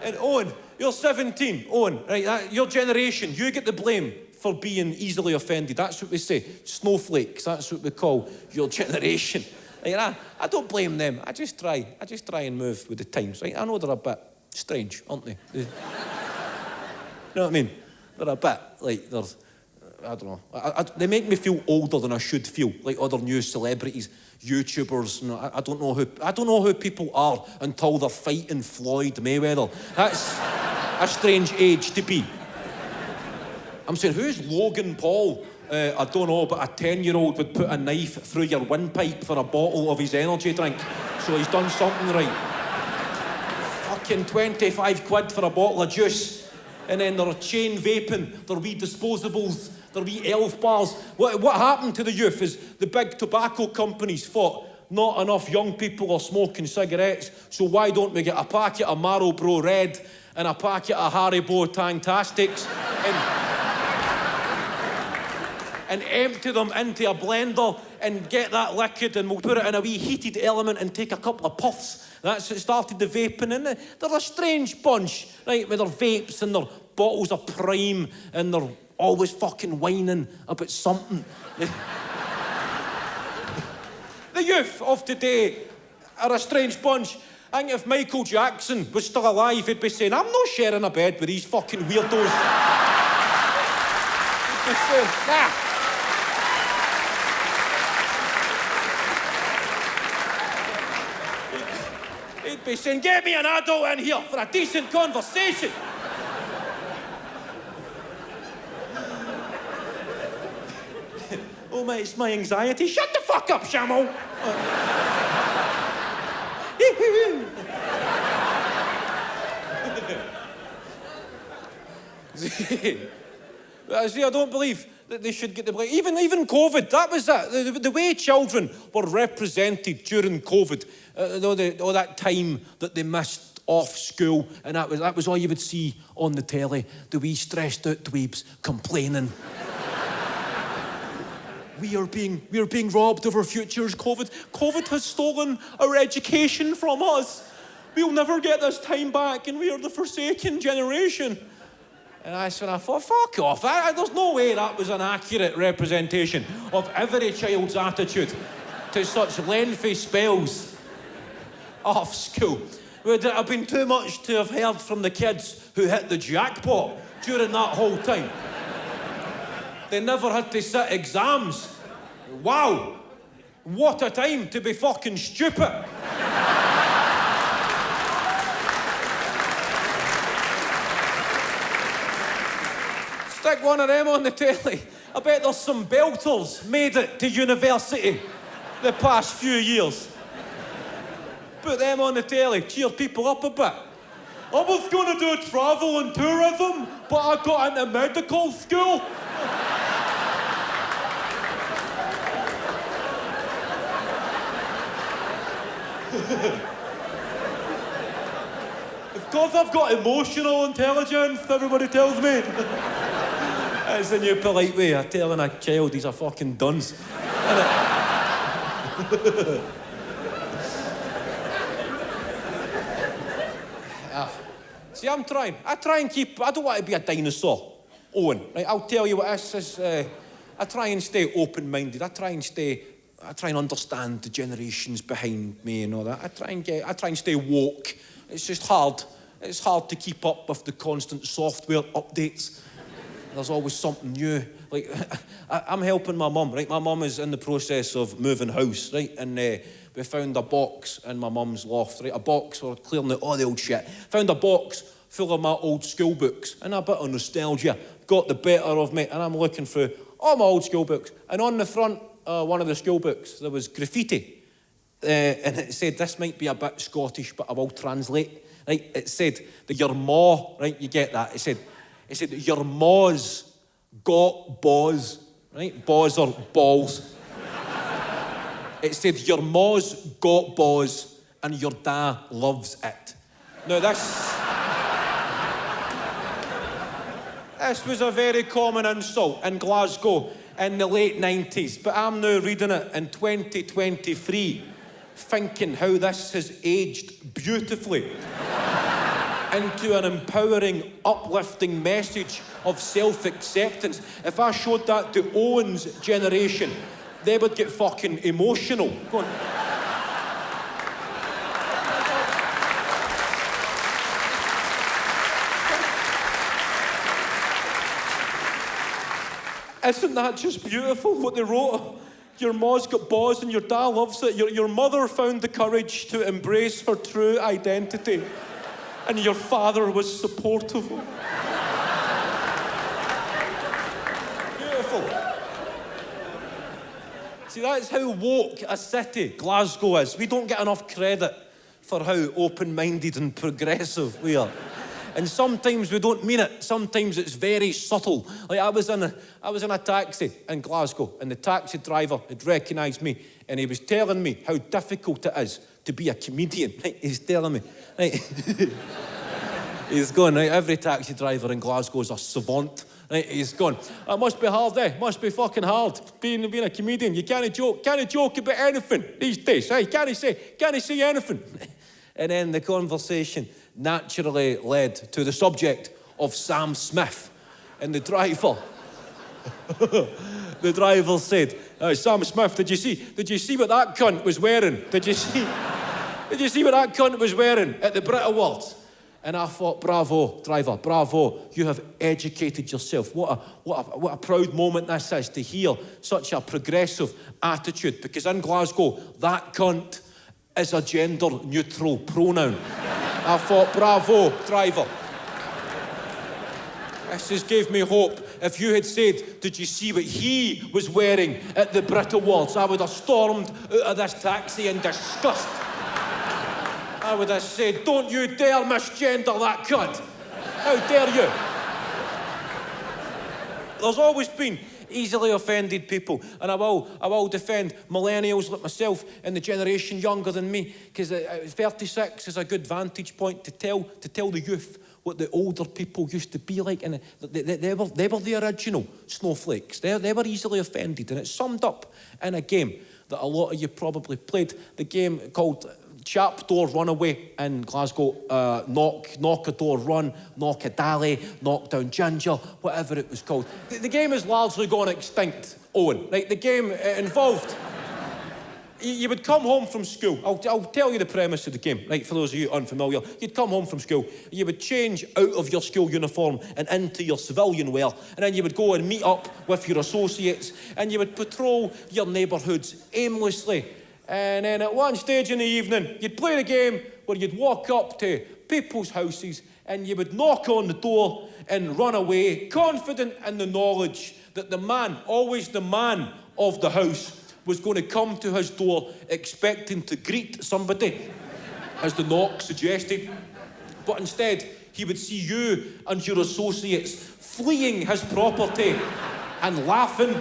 And Owen, you're 17. Owen, right, your generation, you get the blame for being easily offended. That's what we say. Snowflakes, that's what we call your generation. Right, I don't blame them. I just try and move with the times. Right? I know they're a bit strange, aren't they? You know what I mean? They're a bit like, I don't know. They make me feel older than I should feel, like other new celebrities, YouTubers. You know, I don't know who people are until they're fighting Floyd Mayweather. That's a strange age to be. I'm saying, who's Logan Paul? I don't know, but a 10-year-old would put a knife through your windpipe for a bottle of his energy drink. So he's done something right. Fucking 25 quid for a bottle of juice. And then they're chain vaping, they're wee disposables, they're wee elf bars. What happened to the youth is the big tobacco companies thought not enough young people are smoking cigarettes, so why don't we get a packet of Marlboro Red and a packet of Haribo Tangtastics and empty them into a blender and get that liquid, and we'll put it in a wee heated element and take a couple of puffs. That's what started the vaping, and they're a strange bunch, right, with their vapes and their bottles of Prime, and they're always fucking whining about something. The youth of today are a strange bunch. I think if Michael Jackson was still alive, he'd be saying, I'm not sharing a bed with these fucking weirdos. He'd be saying, nah. He'd be saying, get me an adult in here for a decent conversation. Oh, mate, it's my anxiety. Shut the fuck up, Shamo. See, I don't believe that they should get the blame. Even COVID, that was it. The way children were represented during COVID, all that time that they missed off school, and that was all you would see on the telly, the wee stressed out dweebs complaining. We are being robbed of our futures, COVID. COVID has stolen our education from us. We'll never get this time back, and we are the forsaken generation. And I thought, fuck off. There's no way that was an accurate representation of every child's attitude to such lengthy spells off school. Would it have been too much to have heard from the kids who hit the jackpot during that whole time? They never had to sit exams. Wow. What a time to be fucking stupid. Stick one of them on the telly. I bet there's some belters made it to university the past few years. Put them on the telly, cheer people up a bit. I was going to do travel and tourism, but I got into medical school. Because I've got emotional intelligence, everybody tells me. That's the new polite way of telling a child he's a fucking dunce. See, I try and keep, I don't want to be a dinosaur, Owen. Right? I'll tell you what this is. I try and stay open-minded. I try and understand the generations behind me and all that. I try and stay woke. It's just hard. It's hard to keep up with the constant software updates. There's always something new. Like, I'm helping my mum, right? My mum is in the process of moving house, right? And we found a box in my mum's loft, right? A box, we're clearing out all the old shit. Found a box full of my old school books, and a bit of nostalgia got the better of me, and I'm looking through all my old school books. And on the front, one of the school books, there was graffiti. And it said, this might be a bit Scottish, but I will translate. Right? It said that your ma, right? You get that? It said your ma's got balls, right? Balls are balls. It said your ma's got balls and your dad loves it. Now this was a very common insult in Glasgow in the late 90s, but I'm now reading it in 2023, thinking how this has aged beautifully. into an empowering, uplifting message of self-acceptance. If I showed that to Owen's generation, they would get fucking emotional. Go on. Isn't that just beautiful what they wrote? Your ma's got balls and your dad loves it. Your mother found the courage to embrace her true identity. And your father was supportive. Beautiful. See, that's how woke a city Glasgow is. We don't get enough credit for how open-minded and progressive we are. And sometimes we don't mean it. Sometimes it's very subtle. Like I was in a taxi in Glasgow, and the taxi driver had recognised me, and he was telling me how difficult it is to be a comedian. Right? He's telling me, right? He's going, right? Every taxi driver in Glasgow is a savant. Right? He's going, it must be hard, Must be fucking hard being a comedian. You can't joke about anything these days. Right? Can't say anything. And then the conversation naturally led to the subject of Sam Smith. And the driver said, Sam Smith, did you see what that cunt was wearing? Did you see what that cunt was wearing at the Brit Awards? And I thought, bravo, driver, bravo, you have educated yourself. What a proud moment this is to hear such a progressive attitude, because in Glasgow, that cunt is a gender-neutral pronoun. I thought, bravo, driver. This just gave me hope. If you had said, did you see what he was wearing at the Brit Awards, I would have stormed out of this taxi in disgust. I would have said, don't you dare misgender that cunt. How dare you? There's always been easily offended people, and I will defend millennials like myself and the generation younger than me, because 36 is a good vantage point to tell the youth what the older people used to be like, and they were the original snowflakes. They were easily offended, and it's summed up in a game that a lot of you probably played, the game called Chap Door Runaway in Glasgow, Knock a Door Run, Knock a Dally, Knock Down Ginger, whatever it was called. The game has largely gone extinct, Owen. Right? The game involved, you would come home from school. I'll tell you the premise of the game, right, for those of you unfamiliar. You'd come home from school, you would change out of your school uniform and into your civilian wear, and then you would go and meet up with your associates, and you would patrol your neighbourhoods aimlessly. And then at one stage in the evening, you'd play the game where you'd walk up to people's houses and you would knock on the door and run away, confident in the knowledge that the man, always the man of the house, was going to come to his door expecting to greet somebody, as the knock suggested. But instead, he would see you and your associates fleeing his property and laughing